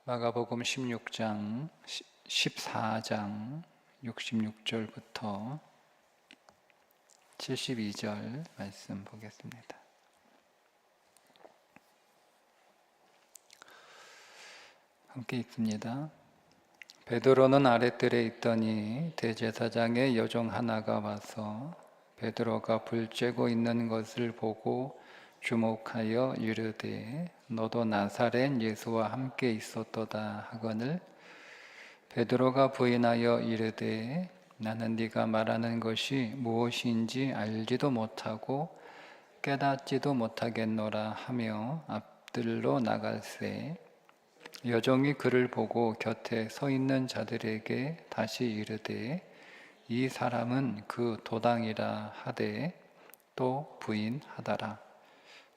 마가복음 16장, 14장 66절부터 72절 말씀 보겠습니다. 함께 읽습니다. 베드로는 아랫뜰에 있더니 대제사장의 여종 하나가 와서 베드로가 불 쬐고 있는 것을 보고 주목하여 이르되 너도 나사렛 예수와 함께 있었도다 하거늘 베드로가 부인하여 이르되 나는 네가 말하는 것이 무엇인지 알지도 못하고 깨닫지도 못하겠노라 하며 앞들로 나갈새 여종이 그를 보고 곁에 서 있는 자들에게 다시 이르되 이 사람은 그 도당이라 하되 또 부인하더라.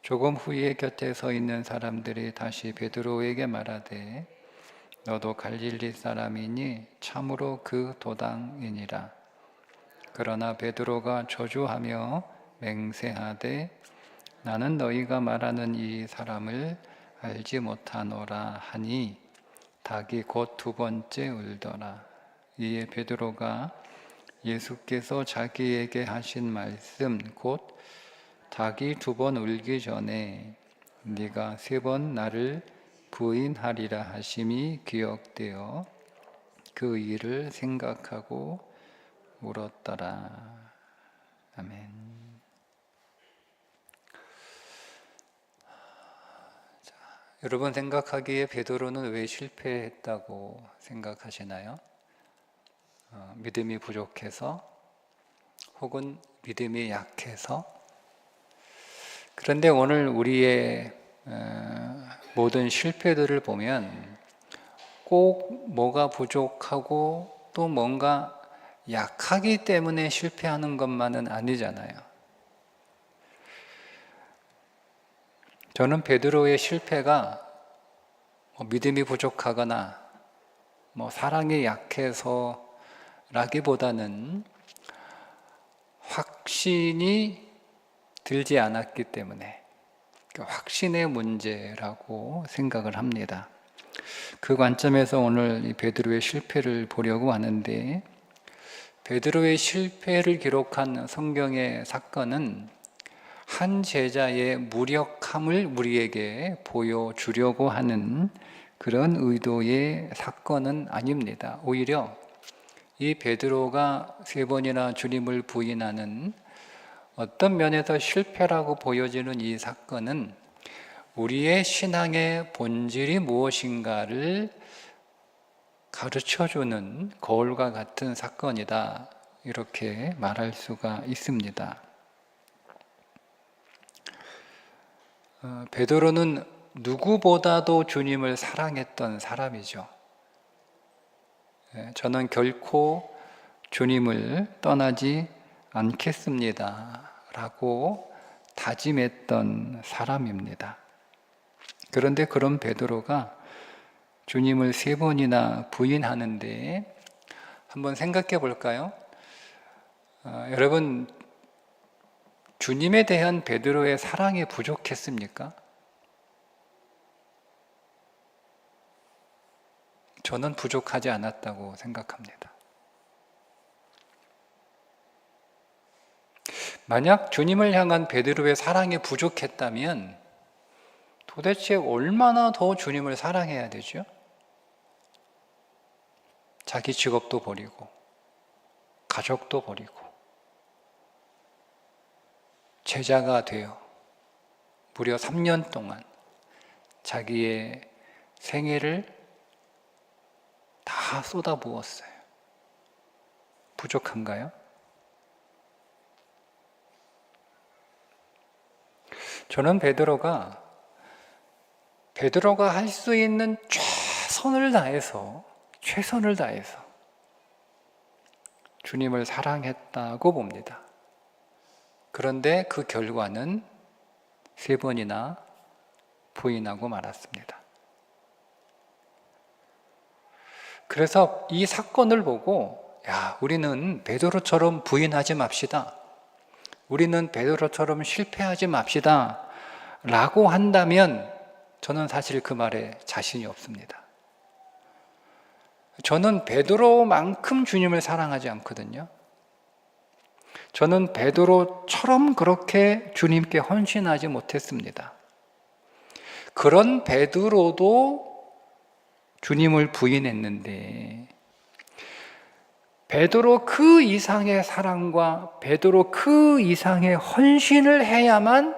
조금 후에 곁에 서 있는 사람들이 다시 베드로에게 말하되 너도 갈릴리 사람이니 참으로 그 도당이니라. 그러나 베드로가 저주하며 맹세하되 나는 너희가 말하는 이 사람을 알지 못하노라 하니 닭이 곧 두 번째 울더라. 이에 베드로가 예수께서 자기에게 하신 말씀 곧 닭이 두 번 울기 전에 네가 세 번 나를 부인하리라 하심이 기억되어 그 일을 생각하고 울었더라. 아멘. 자, 여러분 생각하기에 베드로는 왜 실패했다고 생각하시나요? 믿음이 부족해서 혹은 믿음이 약해서? 그런데 오늘 우리의 모든 실패들을 보면 꼭 뭐가 부족하고 또 뭔가 약하기 때문에 실패하는 것만은 아니잖아요. 저는 베드로의 실패가 믿음이 부족하거나 사랑이 약해서 라기보다는 확신이 들지 않았기 때문에 확신의 문제라고 생각을 합니다. 그 관점에서 오늘 이 베드로의 실패를 보려고 하는데 베드로의 실패를 기록한 성경의 사건은 한 제자의 무력함을 우리에게 보여주려고 하는 그런 의도의 사건은 아닙니다. 오히려 이 베드로가 세 번이나 주님을 부인하는 어떤 면에서 실패라고 보여지는 이 사건은 우리의 신앙의 본질이 무엇인가를 가르쳐주는 거울과 같은 사건이다. 이렇게 말할 수가 있습니다. 베드로는 누구보다도 주님을 사랑했던 사람이죠. 저는 결코 주님을 떠나지 않겠습니다. 라고 다짐했던 사람입니다. 그런데 그런 베드로가 주님을 세 번이나 부인하는데 한번 생각해 볼까요? 여러분, 주님에 대한 베드로의 사랑이 부족했습니까? 저는 부족하지 않았다고 생각합니다. 만약 주님을 향한 베드로의 사랑이 부족했다면 도대체 얼마나 더 주님을 사랑해야 되죠? 자기 직업도 버리고 가족도 버리고 제자가 되어 무려 3년 동안 자기의 생애를 다 쏟아부었어요. 부족한가요? 저는 베드로가 할 수 있는 최선을 다해서 주님을 사랑했다고 봅니다. 그런데 그 결과는 세 번이나 부인하고 말았습니다. 그래서 이 사건을 보고 우리는 베드로처럼 부인하지 맙시다. 우리는 베드로처럼 실패하지 맙시다 라고 한다면 저는 사실 그 말에 자신이 없습니다. 저는 베드로만큼 주님을 사랑하지 않거든요. 저는 베드로처럼 그렇게 주님께 헌신하지 못했습니다. 그런 베드로도 주님을 부인했는데, 베드로 그 이상의 사랑과 베드로 그 이상의 헌신을 해야만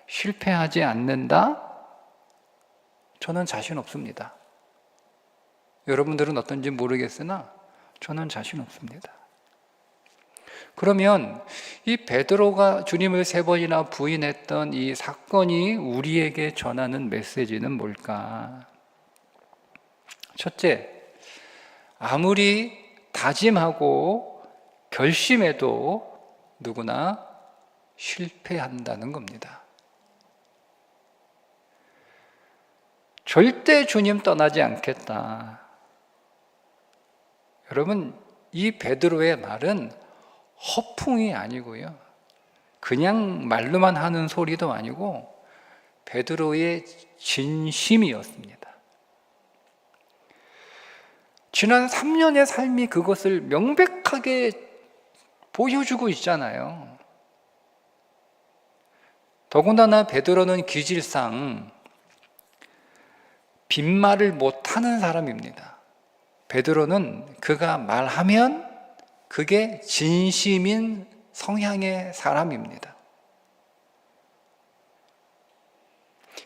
실패하지 않는다? 저는 자신 없습니다. 여러분들은 어떤지 모르겠으나 저는 자신 없습니다. 그러면 이 베드로가 주님을 3번이나 부인했던 이 사건이 우리에게 전하는 메시지는 뭘까? 첫째, 아무리 다짐하고 결심해도 누구나 실패한다는 겁니다. 절대 주님 떠나지 않겠다. 여러분, 이 베드로의 말은 허풍이 아니고요, 그냥 말로만 하는 소리도 아니고 베드로의 진심이었습니다. 지난 3년의 삶이 그것을 명백하게 보여주고 있잖아요. 더군다나 베드로는 기질상 빈말을 못하는 사람입니다. 베드로는 그가 말하면 그게 진심인 성향의 사람입니다.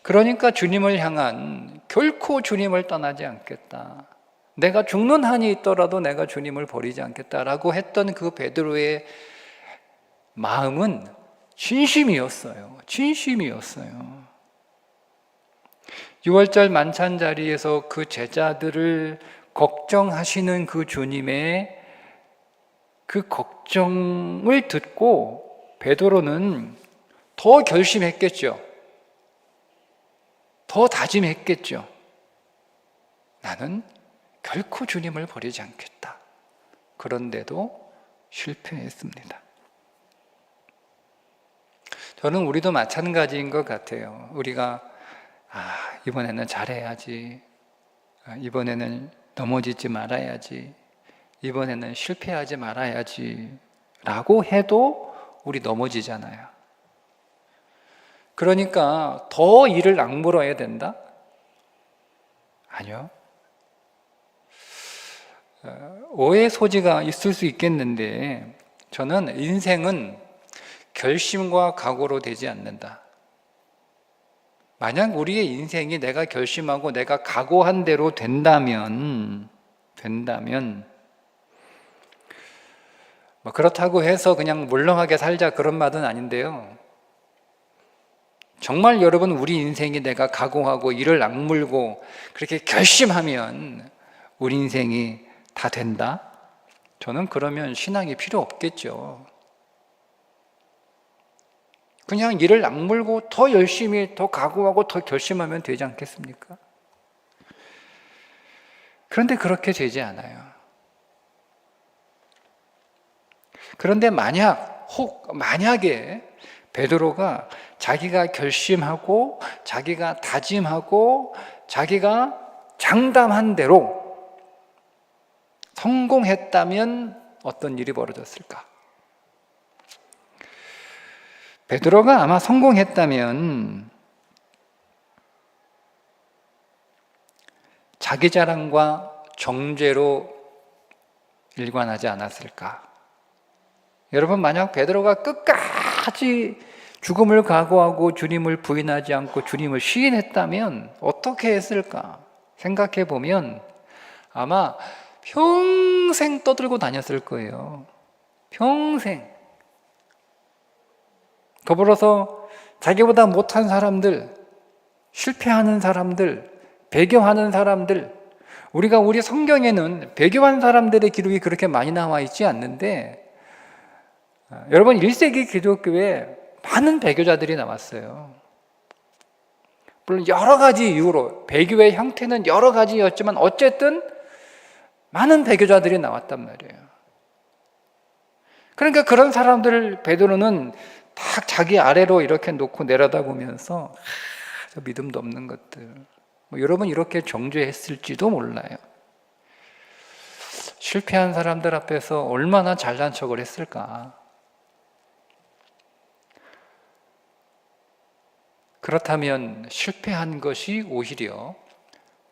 그러니까 주님을 향한, 결코 주님을 떠나지 않겠다, 내가 죽는 한이 있더라도 내가 주님을 버리지 않겠다라고 했던 그 베드로의 마음은 진심이었어요. 진심이었어요. 6월절 만찬 자리에서 그 제자들을 걱정하시는 그 주님의 그 걱정을 듣고 베드로는 더 결심했겠죠. 더 다짐했겠죠. 나는 결코 주님을 버리지 않겠다. 그런데도 실패했습니다. 저는 우리도 마찬가지인 것 같아요. 우리가 이번에는 잘해야지, 이번에는 넘어지지 말아야지, 이번에는 실패하지 말아야지 라고 해도 우리 넘어지잖아요. 그러니까 더 이를 악물어야 된다? 아니요. 오해 소지가 있을 수 있겠는데, 저는 인생은 결심과 각오로 되지 않는다. 만약 우리의 인생이 내가 결심하고 내가 각오한 대로 된다면 그렇다고 해서 그냥 물렁하게 살자, 그런 말은 아닌데요. 정말 여러분, 우리 인생이 내가 각오하고 이를 악물고 그렇게 결심하면 우리 인생이 다 된다? 저는 그러면 신앙이 필요 없겠죠. 그냥 이를 악물고 더 열심히, 더 각오하고 더 결심하면 되지 않겠습니까? 그런데 그렇게 되지 않아요. 그런데 만약에 베드로가 자기가 결심하고 자기가 다짐하고 자기가 장담한 대로 성공했다면 어떤 일이 벌어졌을까? 베드로가 아마 성공했다면 자기 자랑과 정죄로 일관하지 않았을까? 여러분, 만약 베드로가 끝까지 죽음을 각오하고 주님을 부인하지 않고 주님을 시인했다면 어떻게 했을까? 생각해 보면 아마 평생 떠들고 다녔을 거예요. 평생. 더불어서 자기보다 못한 사람들, 실패하는 사람들, 배교하는 사람들, 우리 성경에는 배교한 사람들의 기록이 그렇게 많이 나와 있지 않는데, 여러분, 1세기 기독교에 많은 배교자들이 나왔어요. 물론 여러 가지 이유로, 배교의 형태는 여러 가지였지만 어쨌든 많은 배교자들이 나왔단 말이에요. 그러니까 그런 사람들을 베드로는 딱 자기 아래로 이렇게 놓고 내려다보면서 저 믿음도 없는 것들, 여러분 이렇게 정죄했을지도 몰라요. 실패한 사람들 앞에서 얼마나 잘난 척을 했을까? 그렇다면 실패한 것이 오히려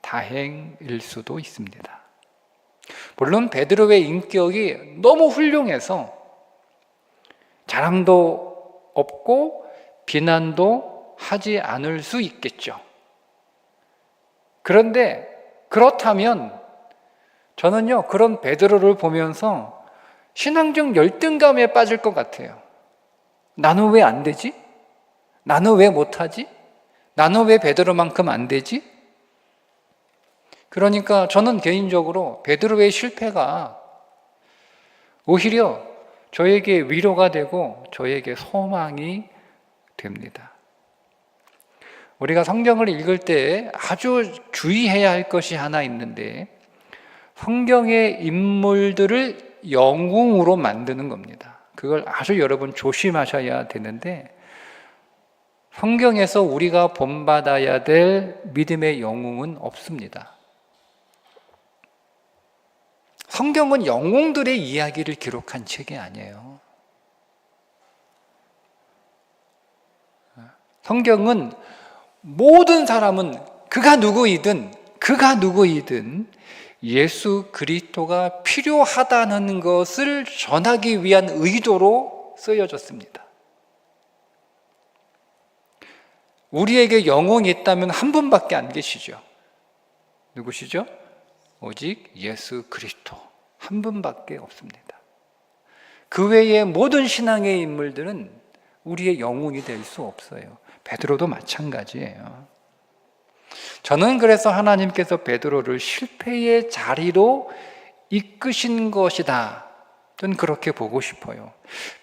다행일 수도 있습니다. 물론 베드로의 인격이 너무 훌륭해서 자랑도 없고 비난도 하지 않을 수 있겠죠. 그런데 그렇다면 저는요, 그런 베드로를 보면서 신앙적 열등감에 빠질 것 같아요. 나는 왜 안 되지? 나는 왜 못하지? 나는 왜 베드로만큼 안 되지? 그러니까 저는 개인적으로 베드로의 실패가 오히려 저에게 위로가 되고 저에게 소망이 됩니다. 우리가 성경을 읽을 때 아주 주의해야 할 것이 하나 있는데 성경의 인물들을 영웅으로 만드는 겁니다. 그걸 아주 여러분 조심하셔야 되는데 성경에서 우리가 본받아야 될 믿음의 영웅은 없습니다. 성경은 영웅들의 이야기를 기록한 책이 아니에요. 성경은 모든 사람은 그가 누구이든 예수 그리스도가 필요하다는 것을 전하기 위한 의도로 쓰여졌습니다. 우리에게 영웅이 있다면 한 분밖에 안 계시죠. 누구시죠? 오직 예수 그리스도 한 분밖에 없습니다. 그 외의 모든 신앙의 인물들은 우리의 영웅이 될 수 없어요. 베드로도 마찬가지예요. 저는 그래서 하나님께서 베드로를 실패의 자리로 이끄신 것이다. 저는 그렇게 보고 싶어요.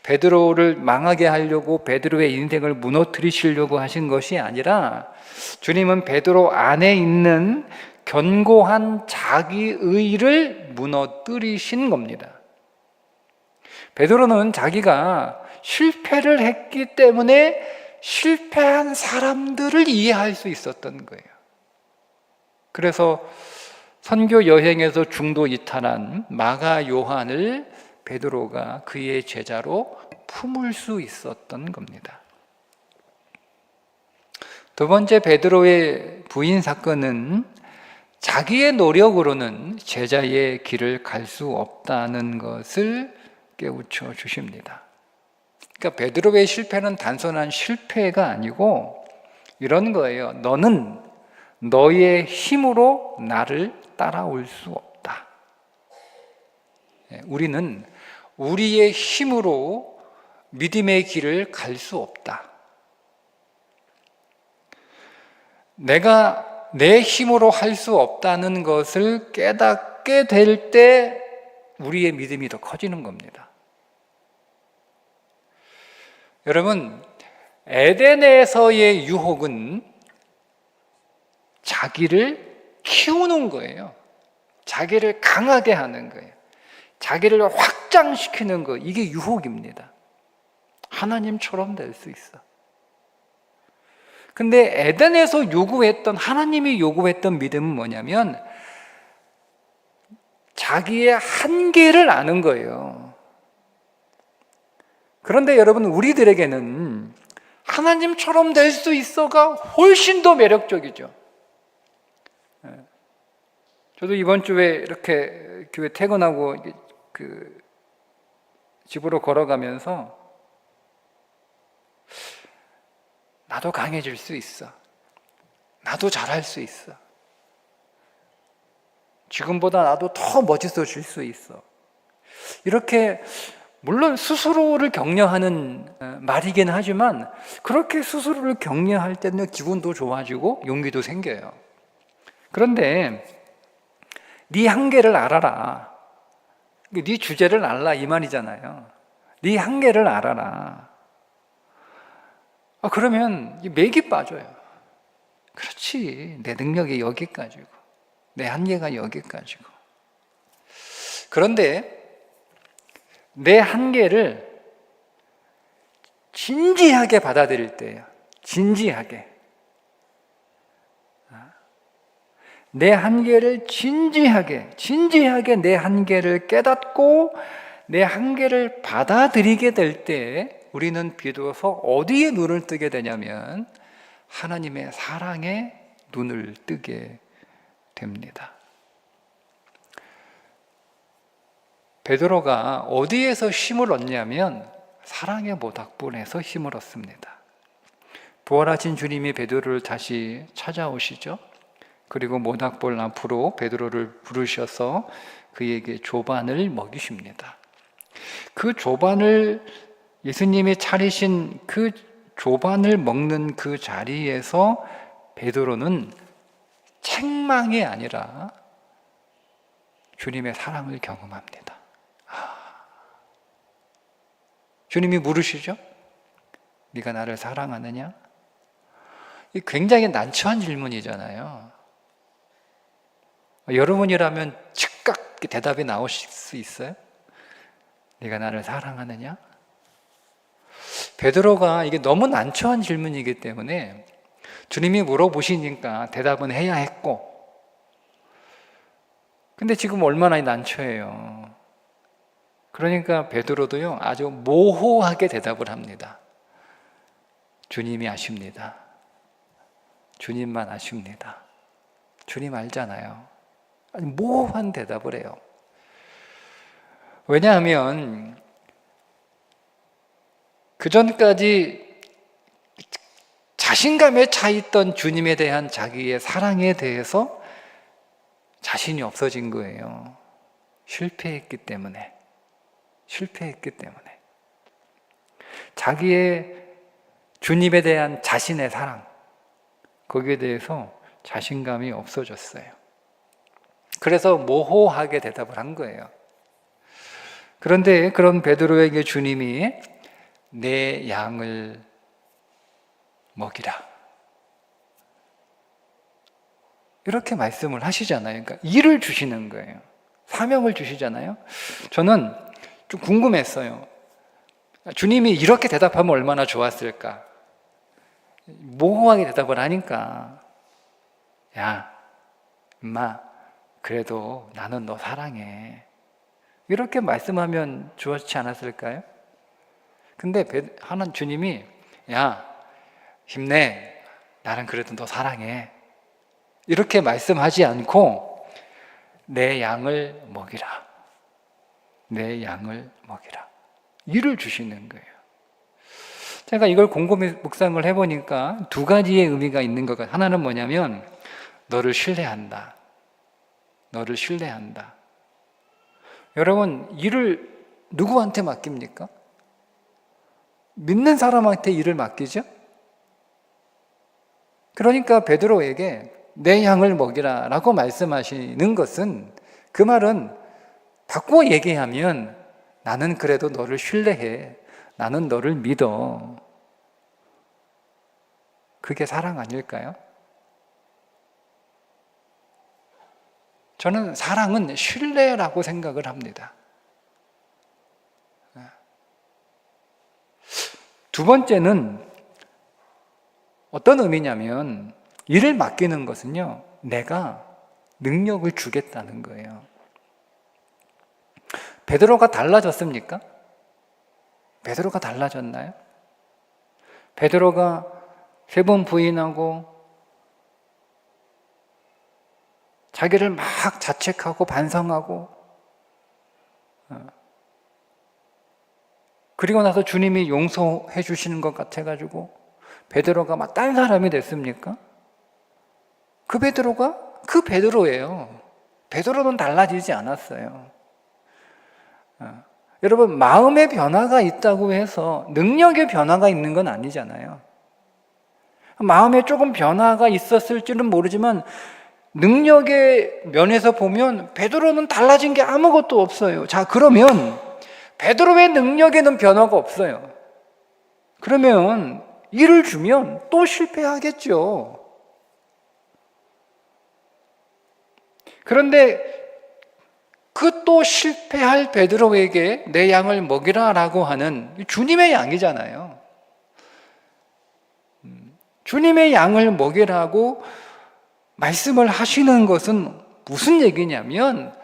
베드로를 망하게 하려고 베드로의 인생을 무너뜨리시려고 하신 것이 아니라 주님은 베드로 안에 있는 견고한 자기의를 무너뜨리신 겁니다. 베드로는 자기가 실패를 했기 때문에 실패한 사람들을 이해할 수 있었던 거예요. 그래서 선교 여행에서 중도 이탈한 마가 요한을 베드로가 그의 제자로 품을 수 있었던 겁니다. 두 번째 베드로의 부인 사건은 자기의 노력으로는 제자의 길을 갈 수 없다는 것을 깨우쳐 주십니다. 그러니까 베드로의 실패는 단순한 실패가 아니고 이런 거예요. 너는 너의 힘으로 나를 따라올 수 없다. 우리는 우리의 힘으로 믿음의 길을 갈 수 없다. 내가 내 힘으로 할 수 없다는 것을 깨닫게 될 때 우리의 믿음이 더 커지는 겁니다. 여러분, 에덴에서의 유혹은 자기를 키우는 거예요. 자기를 강하게 하는 거예요. 자기를 확장시키는 거, 이게 유혹입니다. 하나님처럼 될 수 있어. 근데 에덴에서 하나님이 요구했던 믿음은 뭐냐면 자기의 한계를 아는 거예요. 그런데 여러분, 우리들에게는 하나님처럼 될 수 있어가 훨씬 더 매력적이죠. 저도 이번 주에 이렇게 교회 퇴근하고 집으로 걸어가면서 나도 강해질 수 있어. 나도 잘할 수 있어. 지금보다 나도 더 멋있어질 수 있어. 이렇게 물론 스스로를 격려하는 말이긴 하지만 그렇게 스스로를 격려할 때는 기분도 좋아지고 용기도 생겨요. 그런데 네 한계를 알아라. 네 주제를 알라 이 말이잖아요. 네 한계를 알아라. 그러면 맥이 빠져요. 그렇지, 내 능력이 여기까지고 내 한계가 여기까지고. 그런데 내 한계를 진지하게 받아들일 때예요. 진지하게. 내 한계를 진지하게 내 한계를 깨닫고 내 한계를 받아들이게 될 때 우리는 비로소 어디에 눈을 뜨게 되냐면 하나님의 사랑에 눈을 뜨게 됩니다. 베드로가 어디에서 힘을 얻냐면 사랑의 모닥불에서 힘을 얻습니다. 부활하신 주님이 베드로를 다시 찾아오시죠. 그리고 모닥불 앞으로 베드로를 부르셔서 그에게 조반을 먹이십니다. 그 조반을 예수님이 차리신 그 조반을 먹는 그 자리에서 베드로는 책망이 아니라 주님의 사랑을 경험합니다. 주님이 물으시죠? 네가 나를 사랑하느냐? 이 굉장히 난처한 질문이잖아요. 여러분이라면 즉각 대답이 나오실 수 있어요? 네가 나를 사랑하느냐? 베드로가 이게 너무 난처한 질문이기 때문에 주님이 물어보시니까 대답은 해야 했고, 근데 지금 얼마나 난처해요. 그러니까 베드로도요 아주 모호하게 대답을 합니다. 주님이 아십니다. 주님만 아십니다. 주님 알잖아요. 아주 모호한 대답을 해요. 왜냐하면 그 전까지 자신감에 차 있던 주님에 대한 자기의 사랑에 대해서 자신이 없어진 거예요. 실패했기 때문에. 자기의 주님에 대한 자신의 사랑, 거기에 대해서 자신감이 없어졌어요. 그래서 모호하게 대답을 한 거예요. 그런데 그런 베드로에게 주님이 내 양을 먹이라, 이렇게 말씀을 하시잖아요. 그러니까 일을 주시는 거예요. 사명을 주시잖아요. 저는 좀 궁금했어요. 주님이 이렇게 대답하면 얼마나 좋았을까? 모호하게 대답을 하니까, 야, 임마, 그래도 나는 너 사랑해, 이렇게 말씀하면 좋지 않았을까요? 근데 하나님 주님이, 야, 힘내, 나는 그래도 너 사랑해, 이렇게 말씀하지 않고 내 양을 먹이라, 내 양을 먹이라, 일을 주시는 거예요. 제가 이걸 곰곰이 묵상을 해보니까 두 가지의 의미가 있는 것 같아요. 하나는 뭐냐면 너를 신뢰한다. 여러분, 일을 누구한테 맡깁니까? 믿는 사람한테 일을 맡기죠? 그러니까 베드로에게 내 양을 먹이라 라고 말씀하시는 것은, 그 말은 바꾸어 얘기하면 나는 그래도 너를 신뢰해, 나는 너를 믿어, 그게 사랑 아닐까요? 저는 사랑은 신뢰라고 생각을 합니다. 두 번째는 어떤 의미냐면, 일을 맡기는 것은요, 내가 능력을 주겠다는 거예요. 베드로가 달라졌습니까? 베드로가 달라졌나요? 베드로가 3번 부인하고 자기를 막 자책하고 반성하고, 그리고 나서 주님이 용서해 주시는 것 같아가지고 베드로가 막 딴 사람이 됐습니까? 그 베드로가 그 베드로예요. 베드로는 달라지지 않았어요. 여러분, 마음의 변화가 있다고 해서 능력의 변화가 있는 건 아니잖아요. 마음에 조금 변화가 있었을지는 모르지만 능력의 면에서 보면 베드로는 달라진 게 아무것도 없어요. 자, 그러면 베드로의 능력에는 변화가 없어요. 그러면 일을 주면 또 실패하겠죠. 그런데 그 또 실패할 베드로에게 내 양을 먹이라 라고 하는 주님의 양이잖아요. 주님의 양을 먹이라고 말씀을 하시는 것은 무슨 얘기냐면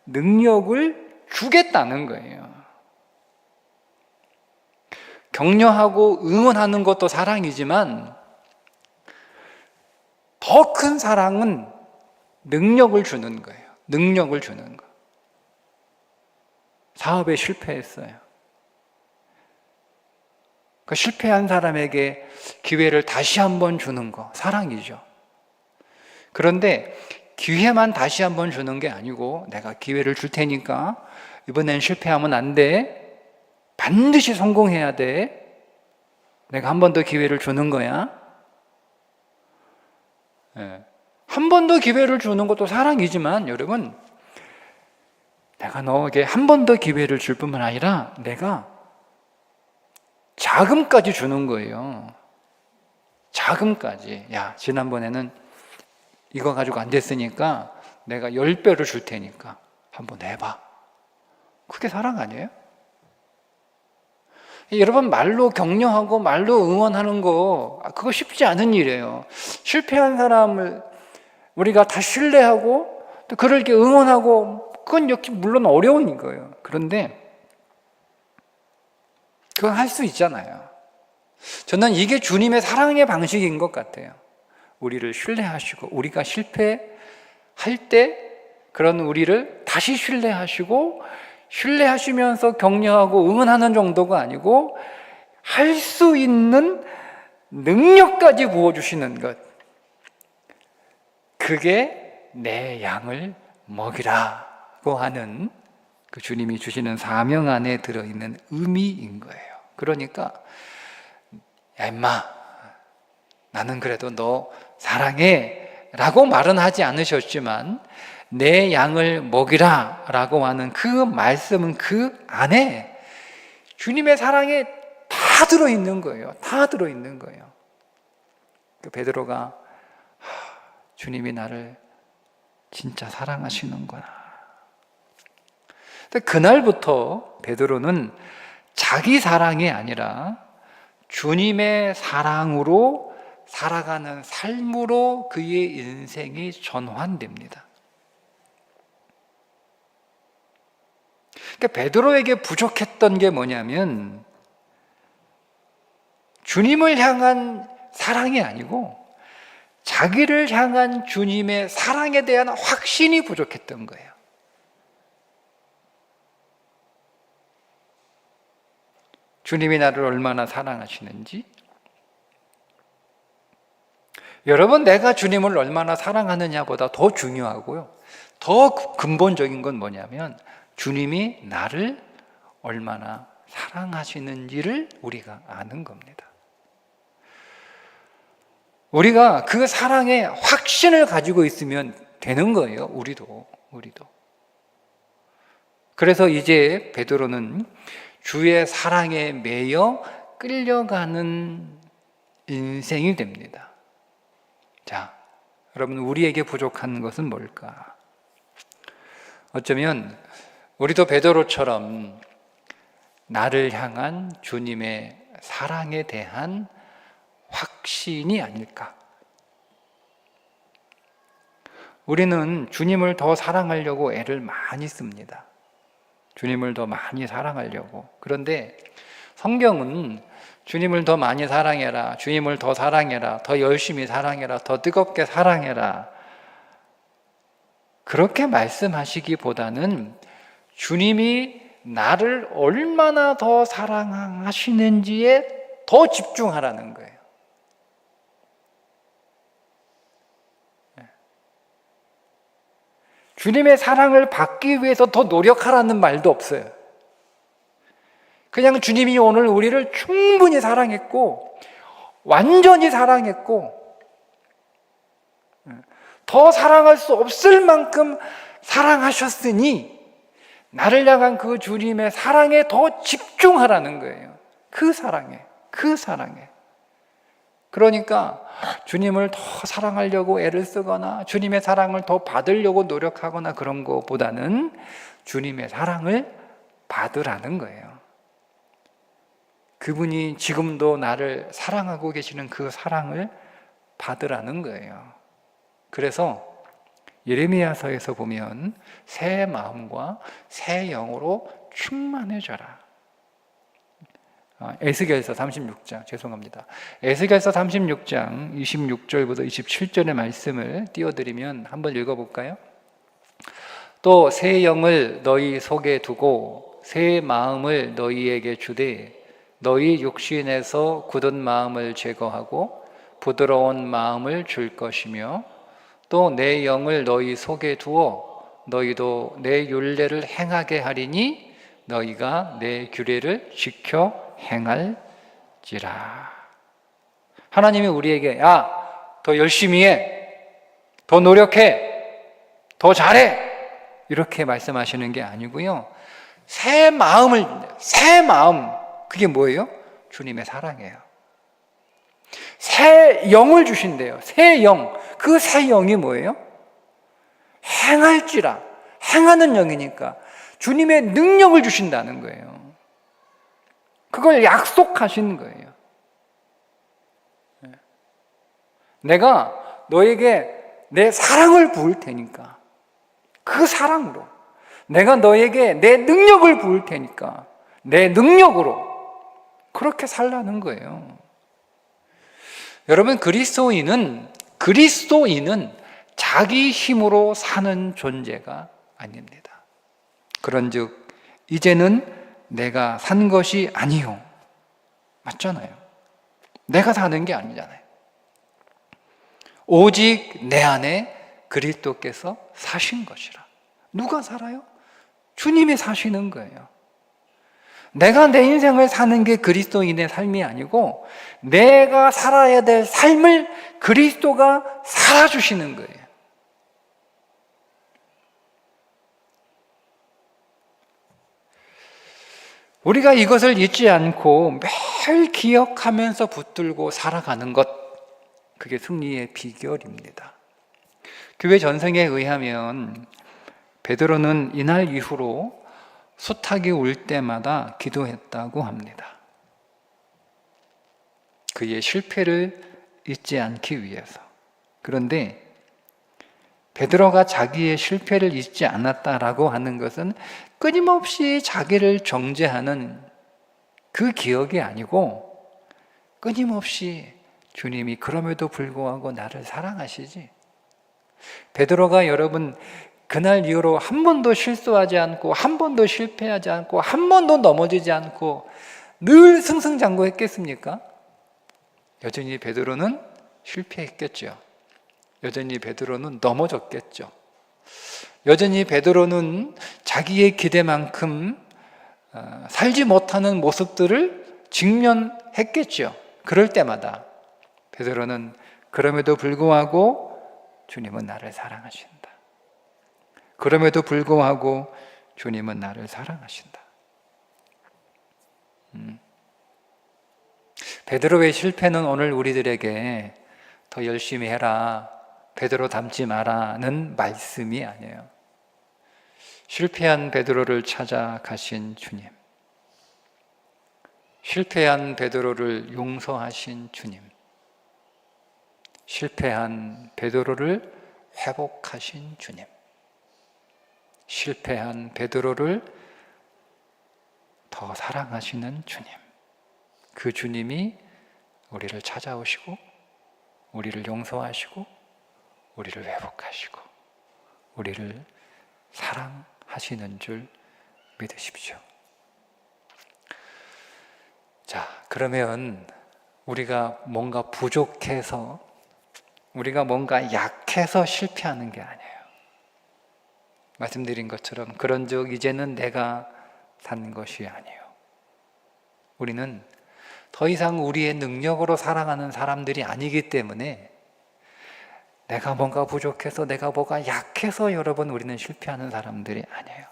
능력을 주겠다는 거예요. 격려하고 응원하는 것도 사랑이지만 더 큰 사랑은 능력을 주는 거예요. 능력을 주는 거. 사업에 실패했어요. 그 실패한 사람에게 기회를 다시 한번 주는 거 사랑이죠. 그런데 기회만 다시 한번 주는 게 아니고 내가 기회를 줄 테니까 이번엔 실패하면 안 돼. 반드시 성공해야 돼. 내가 한 번 더 기회를 주는 거야. 한 번 더 기회를 주는 것도 사랑이지만 여러분, 내가 너에게 한 번 더 기회를 줄 뿐만 아니라 내가 자금까지 주는 거예요. 자금까지. 야, 지난번에는 이거 가지고 안 됐으니까 내가 10배를 줄 테니까 한번 해봐. 그게 사랑 아니에요? 여러분, 말로 격려하고 말로 응원하는 거 그거 쉽지 않은 일이에요. 실패한 사람을 우리가 다 신뢰하고 또 그를 이렇게 응원하고 그건 역시 물론 어려운 거예요. 그런데 그건 할 수 있잖아요. 저는 이게 주님의 사랑의 방식인 것 같아요. 우리를 신뢰하시고 우리가 실패할 때 그런 우리를 다시 신뢰하시고 신뢰하시면서 격려하고 응원하는 정도가 아니고 할 수 있는 능력까지 부어주시는 것, 그게 내 양을 먹이라고 하는 그 주님이 주시는 사명 안에 들어있는 의미인 거예요. 그러니까 야 임마, 나는 그래도 너 사랑해 라고 말은 하지 않으셨지만 내 양을 먹이라 라고 하는 그 말씀은 그 안에 주님의 사랑에 다 들어있는 거예요. 다 들어있는 거예요. 그 베드로가 주님이 나를 진짜 사랑하시는구나. 그날부터 베드로는 자기 사랑이 아니라 주님의 사랑으로 살아가는 삶으로 그의 인생이 전환됩니다. 그러니까 베드로에게 부족했던 게 뭐냐면 주님을 향한 사랑이 아니고 자기를 향한 주님의 사랑에 대한 확신이 부족했던 거예요. 주님이 나를 얼마나 사랑하시는지, 여러분, 내가 주님을 얼마나 사랑하느냐보다 더 중요하고요, 더 근본적인 건 뭐냐면 주님이 나를 얼마나 사랑하시는지를 우리가 아는 겁니다. 우리가 그 사랑에 확신을 가지고 있으면 되는 거예요. 우리도. 그래서 이제 베드로는 주의 사랑에 매여 끌려가는 인생이 됩니다. 자, 여러분, 우리에게 부족한 것은 뭘까? 어쩌면 우리도 베드로처럼 나를 향한 주님의 사랑에 대한 확신이 아닐까? 우리는 주님을 더 사랑하려고 애를 많이 씁니다. 주님을 더 많이 사랑하려고. 그런데 성경은 주님을 더 많이 사랑해라, 주님을 더 사랑해라, 더 열심히 사랑해라, 더 뜨겁게 사랑해라, 그렇게 말씀하시기보다는 주님이 나를 얼마나 더 사랑하시는지에 더 집중하라는 거예요. 주님의 사랑을 받기 위해서 더 노력하라는 말도 없어요. 그냥 주님이 오늘 우리를 충분히 사랑했고 완전히 사랑했고 더 사랑할 수 없을 만큼 사랑하셨으니 나를 향한 그 주님의 사랑에 더 집중하라는 거예요. 그 사랑에. 그러니까 주님을 더 사랑하려고 애를 쓰거나 주님의 사랑을 더 받으려고 노력하거나 그런 것보다는 주님의 사랑을 받으라는 거예요. 그분이 지금도 나를 사랑하고 계시는 그 사랑을 받으라는 거예요. 그래서 예레미야서에서 보면 새 마음과 새 영으로 충만해져라. 에스겔서 36장, 죄송합니다. 에스겔서 36장 26절부터 27절의 말씀을 띄워드리면 한번 읽어볼까요? 또 새 영을 너희 속에 두고 새 마음을 너희에게 주되 너희 육신에서 굳은 마음을 제거하고 부드러운 마음을 줄 것이며 또 내 영을 너희 속에 두어 너희도 내 율례를 행하게 하리니 너희가 내 규례를 지켜 행할지라. 하나님이 우리에게 야, 더 열심히 해, 더 노력해, 더 잘해 이렇게 말씀하시는 게 아니고요. 새 마음, 그게 뭐예요? 주님의 사랑이에요. 새 영을 주신대요. 새 영. 그 새 영이 뭐예요? 행할지라. 행하는 영이니까 주님의 능력을 주신다는 거예요. 그걸 약속하신 거예요. 내가 너에게 내 사랑을 부을 테니까 그 사랑으로, 내가 너에게 내 능력을 부을 테니까 내 능력으로 그렇게 살라는 거예요. 여러분, 그리스도인은 자기 힘으로 사는 존재가 아닙니다. 그런즉 이제는 내가 산 것이 아니요. 맞잖아요. 내가 사는 게 아니잖아요. 오직 내 안에 그리스도께서 사신 것이라. 누가 살아요? 주님이 사시는 거예요. 내가 내 인생을 사는 게 그리스도인의 삶이 아니고 내가 살아야 될 삶을 그리스도가 살아주시는 거예요. 우리가 이것을 잊지 않고 매일 기억하면서 붙들고 살아가는 것, 그게 승리의 비결입니다. 교회 전승에 의하면 베드로는 이날 이후로 수탉이 울 때마다 기도했다고 합니다. 그의 실패를 잊지 않기 위해서. 그런데 베드로가 자기의 실패를 잊지 않았다라고 하는 것은 끊임없이 자기를 정죄하는 그 기억이 아니고 끊임없이 주님이 그럼에도 불구하고 나를 사랑하시지. 베드로가 여러분 그날 이후로 한 번도 실수하지 않고 한 번도 실패하지 않고 한 번도 넘어지지 않고 늘 승승장구했겠습니까? 여전히 베드로는 실패했겠죠. 여전히 베드로는 넘어졌겠죠. 여전히 베드로는 자기의 기대만큼 살지 못하는 모습들을 직면했겠죠. 그럴 때마다 베드로는 그럼에도 불구하고 주님은 나를 사랑하신다. 그럼에도 불구하고 주님은 나를 사랑하신다. 베드로의 실패는 오늘 우리들에게 더 열심히 해라, 베드로 닮지 마라는 말씀이 아니에요. 실패한 베드로를 찾아가신 주님, 실패한 베드로를 용서하신 주님, 실패한 베드로를 회복하신 주님, 실패한 베드로를 더 사랑하시는 주님, 그 주님이 우리를 찾아오시고 우리를 용서하시고 우리를 회복하시고 우리를 사랑하시는 줄 믿으십시오. 자, 그러면 우리가 뭔가 부족해서, 우리가 뭔가 약해서 실패하는 게 아니에요. 말씀드린 것처럼 그런즉 이제는 내가 산 것이 아니에요. 우리는 더 이상 우리의 능력으로 살아가는 사람들이 아니기 때문에 내가 뭔가 부족해서, 내가 뭐가 약해서 여러분 우리는 실패하는 사람들이 아니에요.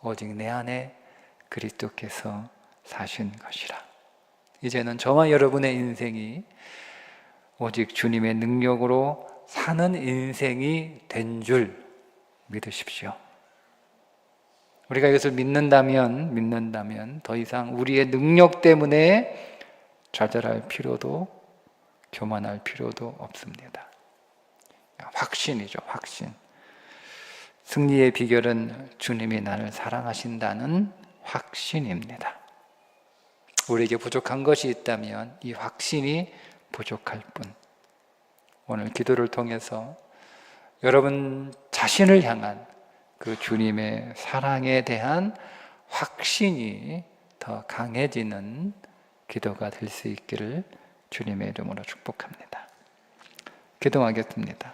오직 내 안에 그리스도께서 사신 것이라. 이제는 저와 여러분의 인생이 오직 주님의 능력으로 사는 인생이 된 줄 믿으십시오. 우리가 이것을 믿는다면 더 이상 우리의 능력 때문에 좌절할 필요도 교만할 필요도 없습니다. 확신이죠, 확신. 승리의 비결은 주님이 나를 사랑하신다는 확신입니다. 우리에게 부족한 것이 있다면 이 확신이 부족할 뿐. 오늘 기도를 통해서 여러분 자신을 향한 그 주님의 사랑에 대한 확신이 더 강해지는 기도가 될 수 있기를 주님의 이름으로 축복합니다. 기도하겠습니다.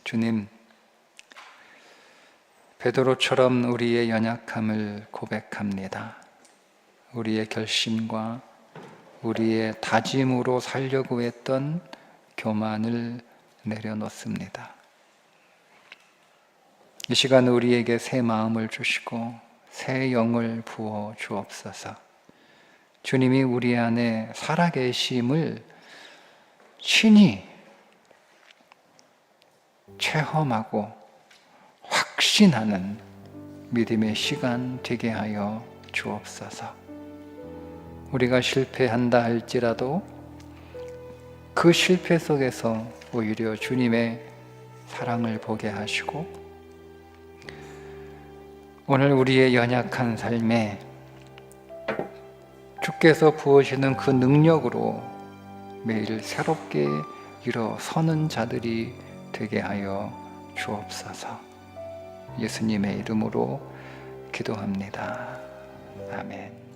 주님, 베드로처럼 우리의 연약함을 고백합니다. 우리의 결심과 우리의 다짐으로 살려고 했던 교만을 내려놓습니다. 이 시간 우리에게 새 마음을 주시고 새 영을 부어 주옵소서. 주님이 우리 안에 살아계심을 친히 체험하고 확신하는 믿음의 시간 되게 하여 주옵소서. 우리가 실패한다 할지라도 그 실패 속에서 오히려 주님의 사랑을 보게 하시고 오늘 우리의 연약한 삶에 주께서 부으시는 그 능력으로 매일 새롭게 일어서는 자들이 되게 하여 주옵소서. 예수님의 이름으로 기도합니다. 아멘.